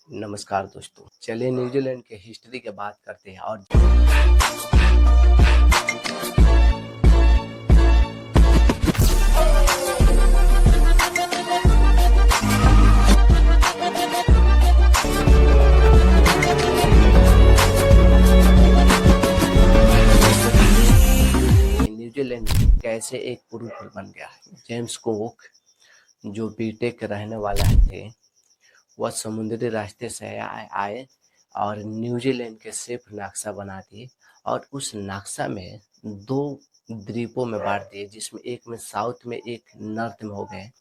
नमस्कार दोस्तों, चलिए न्यूजीलैंड के हिस्ट्री की बात करते हैं। और न्यूजीलैंड कैसे एक पुरुष बन गया है। जेम्स कुक जो बीटेक के रहने वाला थे, वह समुद्री रास्ते से आए और न्यूजीलैंड के सिर्फ नक्शा बना दिए और उस नक्शा में 2 द्वीपों में बांट दिए, जिसमें एक में साउथ में एक नॉर्थ में हो गए।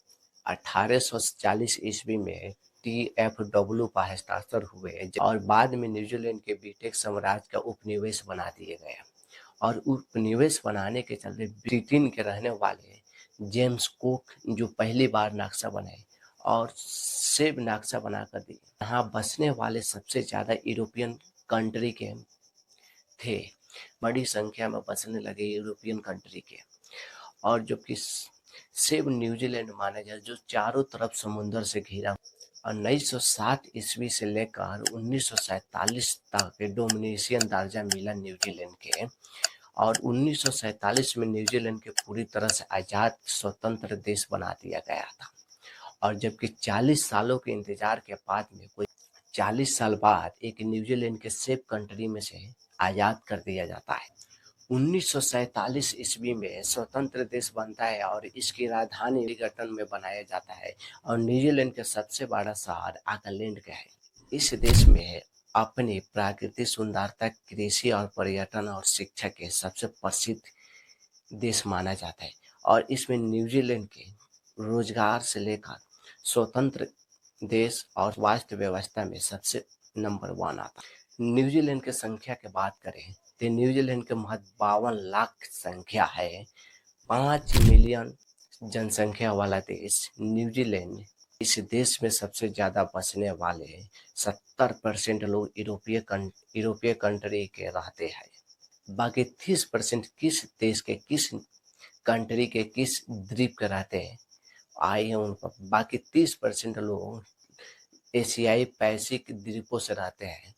1840 ईस्वी में TFW पर हस्ताक्षर हुए और बाद में न्यूजीलैंड के बीटेक साम्राज्य का उपनिवेश बना दिए गए। और उपनिवेश बनाने के चलते ब्रिटेन के रहने वाले जेम्स कुक जो पहली बार नक्शा बनाए और सिर्फ नक्शा बना कर दिए। यहाँ बसने वाले सबसे ज़्यादा यूरोपियन कंट्री के थे, बड़ी संख्या में बसने लगे यूरोपियन कंट्री के। और जो कि सिर्फ न्यूजीलैंड माना जाए जो चारों तरफ समुद्र से घिरा। और 1960 ईस्वी से लेकर 1947 तक डोमिनियन दर्जा मिला न्यूजीलैंड के। और 1947 में न्यूजीलैंड के पूरी तरह से आज़ाद स्वतंत्र देश बना दिया गया था। और जबकि 40 सालों के इंतजार के बाद में 40 साल बाद एक न्यूजीलैंड के सेफ कंट्री में से आज़ाद कर दिया जाता है। 1947 ईस्वी में स्वतंत्र देश बनता है और इसकी राजधानी वेलिंगटन में बनाया जाता है। और न्यूजीलैंड का सबसे बड़ा शहर ऑकलैंड का है। इस देश में अपनी प्राकृतिक सुंदरता, कृषि और पर्यटन और शिक्षा के सबसे प्रसिद्ध देश माना जाता है। और इसमें न्यूजीलैंड के रोजगार से लेकर स्वतंत्र देश और स्वास्थ्य व्यवस्था में सबसे नंबर 1 आता है। न्यूजीलैंड की संख्या की बात करें तो न्यूजीलैंड के महज 52 लाख संख्या है। 5 मिलियन जनसंख्या वाला देश न्यूजीलैंड। इस देश में सबसे ज़्यादा बसने वाले 70% लोग यूरोपीय कंट्री के रहते हैं। बाकी 30% किस देश के, किस कंट्री के, किस द्वीप के रहते हैं आए हैं उन पर। बाकी 30% लोग एशियाई पैसिफिक द्वीपों से रहते हैं।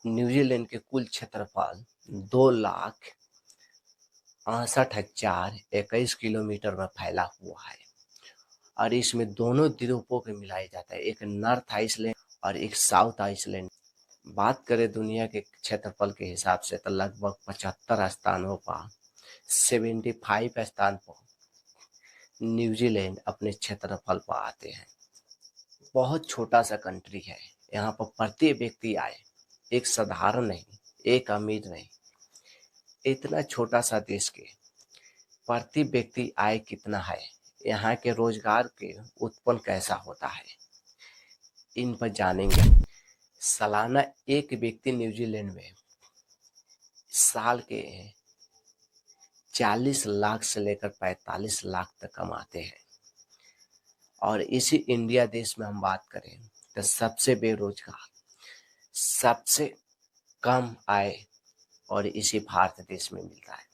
न्यूजीलैंड के कुल क्षेत्रफल 2,68,021 किलोमीटर में फैला हुआ है। और इसमें दोनों द्वीपों के मिलाया जाता है, एक नॉर्थ आइसलैंड और एक साउथ आइसलैंड। बात करें दुनिया के क्षेत्रफल के हिसाब से तो लगभग 75 स्थानों पर 75 स्थान पर न्यूजीलैंड अपने क्षेत्रफल पर आते हैं। बहुत छोटा सा कंट्री है। यहाँ पर प्रत्येक व्यक्ति आए, एक साधारण नहीं, एक अमीर नहीं, इतना छोटा सा देश के प्रति व्यक्ति आय कितना है, यहाँ के रोजगार के उत्पन्न कैसा होता है, इन पर जानेंगे। सालाना एक व्यक्ति न्यूजीलैंड में साल के 40 लाख से लेकर 45 लाख तक कमाते हैं। और इसी इंडिया देश में हम बात करें तो सबसे बेरोजगार, सबसे कम आय और इसी भारत देश में मिलता है।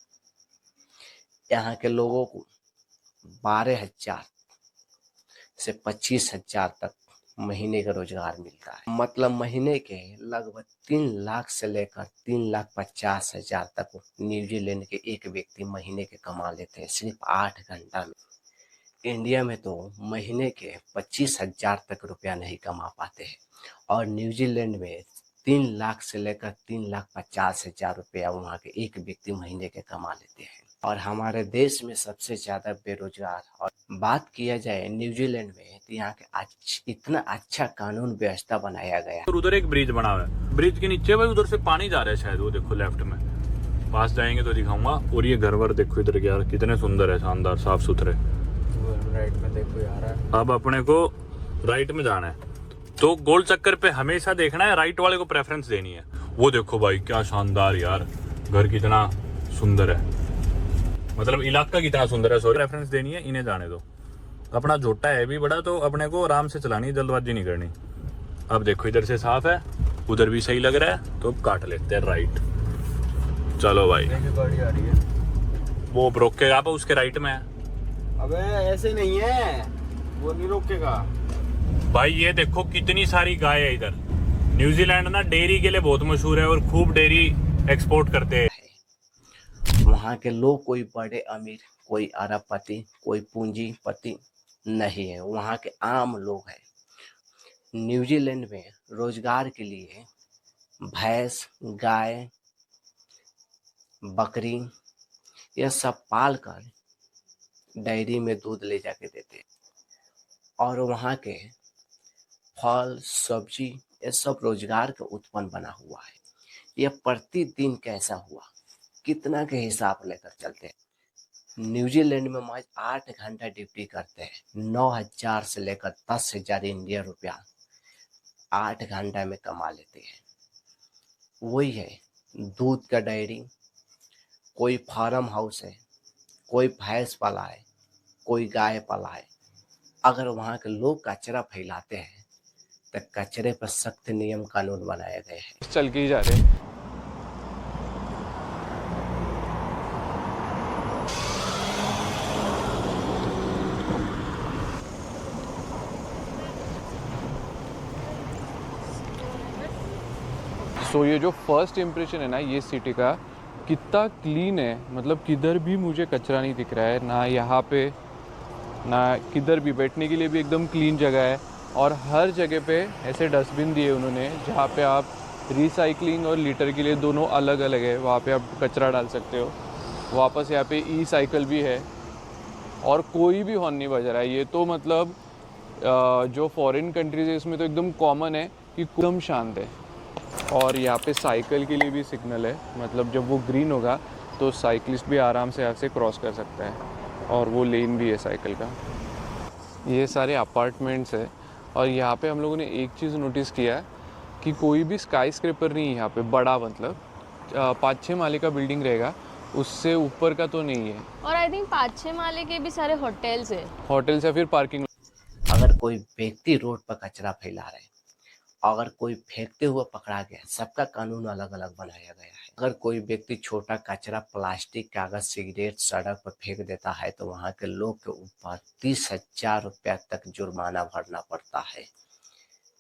यहाँ के लोगों को 12,000 से 25,000 तक महीने का रोजगार मिलता है। मतलब महीने के लगभग 3 लाख से लेकर 3,50,000 तक न्यूजीलैंड के एक व्यक्ति महीने के कमा लेते हैं सिर्फ 8 घंटा में। इंडिया में तो महीने के 25,000 तक रुपया नहीं कमा पाते हैं। और न्यूजीलैंड में 3 लाख से लेकर 3,50,000 रुपया वहाँ के एक व्यक्ति महीने के कमा लेते हैं। और हमारे देश में सबसे ज़्यादा बेरोजगार। और बात किया जाए न्यूजीलैंड में तो यहाँ के इतना अच्छा कानून व्यवस्था बनाया गया। और उधर एक ब्रिज बना हुआ है, ब्रिज के नीचे भाई उधर से पानी जा रहा है शायद, वो देखो लेफ्ट में, पास जाएंगे तो दिखाऊंगा। और ये घर वर देखो इधर यार कितने सुंदर है, शानदार, साफ सुथरे। राइट में देखो यार, अब अपने को राइट में जाना है तो गोल चक्कर पे हमेशा देखना है, राइट वाले को प्रेफरेंस देनी है। वो देखो भाई क्या शानदार यार, घर कितना सुंदर है, मतलब इलाका कितना सुंदर है। सॉरी, रेफरेंस देनी है, इन्हें जाने दो। अपना झोटा है भी बड़ा तो अपने को आराम से चलानी है, जल्दबाजी नहीं करनी। अब देखो इधर से साफ है, उधर भी सही लग रहा है, तो काट लेते हैं राइट। चलो भाई, गाड़ी आ रही है, वो रोकेगा पर उसके राइट में है। अबे ऐसे नहीं है, वो नहीं रोकेगा। भाई ये देखो कितनी सारी गाय है इधर। न्यूजीलैंड ना डेयरी के लिए बहुत मशहूर है और खूब डेयरी एक्सपोर्ट करते हैं। वहाँ के लोग कोई बड़े अमीर, कोई अरबपति, कोई पूंजीपति नहीं है, वहाँ के आम लोग हैं। न्यूजीलैंड में रोजगार के लिए भैंस, गाय, बकरी यह सब पाल कर डेयरी में दूध ले जाके देते हैं। और वहाँ के फल, सब्जी ये सब रोजगार का उत्पन्न बना हुआ है। यह प्रतिदिन कैसा हुआ, कितना के हिसाब लेकर चलते हैं। न्यूजीलैंड में महज 8 घंटा ड्यूटी करते हैं। 9,000 से लेकर 10,000 इंडियन रुपया 8 घंटा में कमा लेते हैं। वही है दूध का डेयरी, कोई फार्म हाउस है, कोई भैंस पाला है, कोई गाय पाला है। अगर वहाँ के लोग कचरा फैलाते हैं तो कचरे पर सख्त नियम कानून बनाए गए हैं। चल के ही जा रहे हैं। सो ये जो फर्स्ट इम्प्रेशन है ना ये सिटी का, कितना क्लीन है। मतलब किधर भी मुझे कचरा नहीं दिख रहा है, ना यहाँ पे ना किधर भी। बैठने के लिए भी एकदम क्लीन जगह है और हर जगह पे ऐसे डस्टबिन दिए उन्होंने जहाँ पे आप रिसाइकलिंग और लीटर के लिए दोनों अलग अलग है, वहाँ पे आप कचरा डाल सकते हो। वापस यहाँ पे ई साइकिल भी है और कोई भी हॉर्न नहीं बज रहा है। ये तो मतलब जो फॉरेन कंट्रीज है इसमें तो एकदम कॉमन है कि एकदम शांत है। और यहाँ पे साइकिल के लिए भी सिग्नल है, मतलब जब वो ग्रीन होगा तो साइकिलिस्ट भी आराम से यहाँ से क्रॉस कर सकता है और वो लेन भी है साइकिल का। ये सारे अपार्टमेंट्स है और यहाँ पे हम लोगों ने एक चीज़ नोटिस किया कि कोई भी स्काई स्क्रैपर नहीं है यहाँ पे बड़ा, मतलब 5-6 माले का बिल्डिंग रहेगा, उससे ऊपर का तो नहीं है। और आई थिंक 5-6 माले के भी सारे होटल्स है। होटल्स या फिर पार्किंग। अगर कोई व्यक्ति रोड पर कचरा फैला रहे, अगर कोई फेंकते हुए पकड़ा गया, सबका कानून अलग अलग बनाया गया है। अगर कोई व्यक्ति छोटा कचरा, प्लास्टिक, कागज, सिगरेट सड़क पर फेंक देता है तो वहाँ के लोग के ऊपर 30,000 रुपया तक जुर्माना भरना पड़ता है।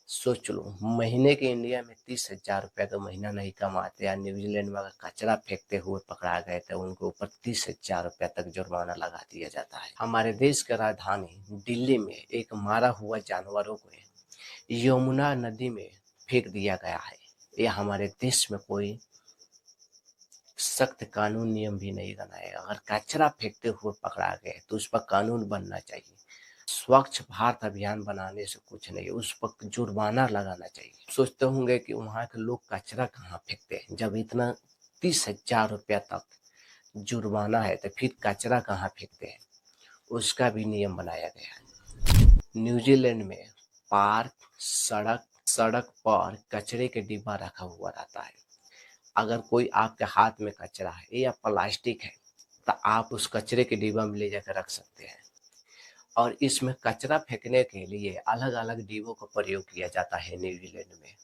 सोच लो, महीने के इंडिया में 30,000 रुपया तो महीना नहीं कमाते, या न्यूजीलैंड में अगर कचरा फेंकते हुए पकड़ा गए तो उनके ऊपर 30,000 रुपया तक जुर्माना लगा दिया जाता है। हमारे देश की राजधानी दिल्ली में एक मारा हुआ जानवरों को यमुना नदी में फेंक दिया गया है। यह हमारे देश में कोई सख्त कानून नियम भी नहीं बनाएगा। अगर कचरा फेंकते हुए पकड़ा गए तो उस पर कानून बनना चाहिए। स्वच्छ भारत अभियान बनाने से कुछ नहीं, उस पर जुर्माना लगाना चाहिए। सोचते होंगे कि वहाँ के लोग कचरा कहाँ फेंकते हैं, जब इतना 30,000 रुपया तक जुर्माना है तो फिर कचरा कहाँ फेंकते हैं, उसका भी नियम बनाया गया है। न्यूजीलैंड में पार्क, सड़क पर कचरे के डिब्बा रखा हुआ रहता है। अगर कोई आपके हाथ में कचरा है या प्लास्टिक है तो आप उस कचरे के डिब्बा में ले जाकर रख सकते हैं। और इसमें कचरा फेंकने के लिए अलग अलग डिब्बों का प्रयोग किया जाता है। न्यूजीलैंड में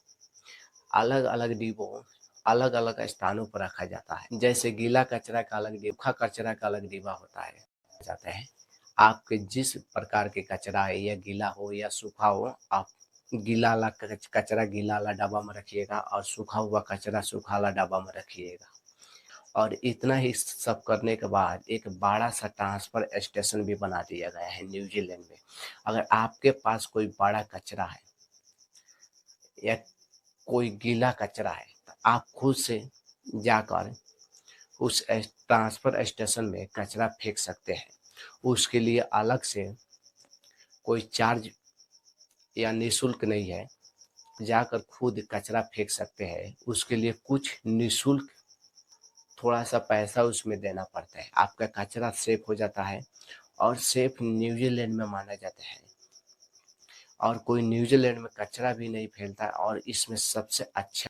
अलग अलग डिब्बों अलग अलग स्थानों पर रखा जाता है। जैसे गीला कचरा का अलग डिब्बा, सूखा कचरा का अलग डिब्बा होता है। जाता है आपके जिस प्रकार के कचरा है, या गीला हो या सूखा हो, आप गीला वाला कचरा गीला वाला डब्बा में रखिएगा और सूखा हुआ कचरा सूखा वाला डब्बा में रखिएगा। और इतना ही सब करने के बाद एक बड़ा सा ट्रांसफर स्टेशन भी बना दिया गया है न्यूजीलैंड में। अगर आपके पास कोई बड़ा कचरा है या कोई गीला कचरा है तो आप खुद से जाकर उस ट्रांसफर स्टेशन में कचरा फेंक सकते हैं। उसके लिए अलग से कोई चार्ज या निःशुल्क नहीं है, जाकर खुद कचरा फेंक सकते हैं। उसके लिए कुछ निःशुल्क थोड़ा सा पैसा उसमें देना पड़ता है। आपका कचरा सेफ हो जाता है और सेफ न्यूजीलैंड में माना जाता है। और कोई न्यूजीलैंड में कचरा भी नहीं फैलता। और इसमें सबसे अच्छा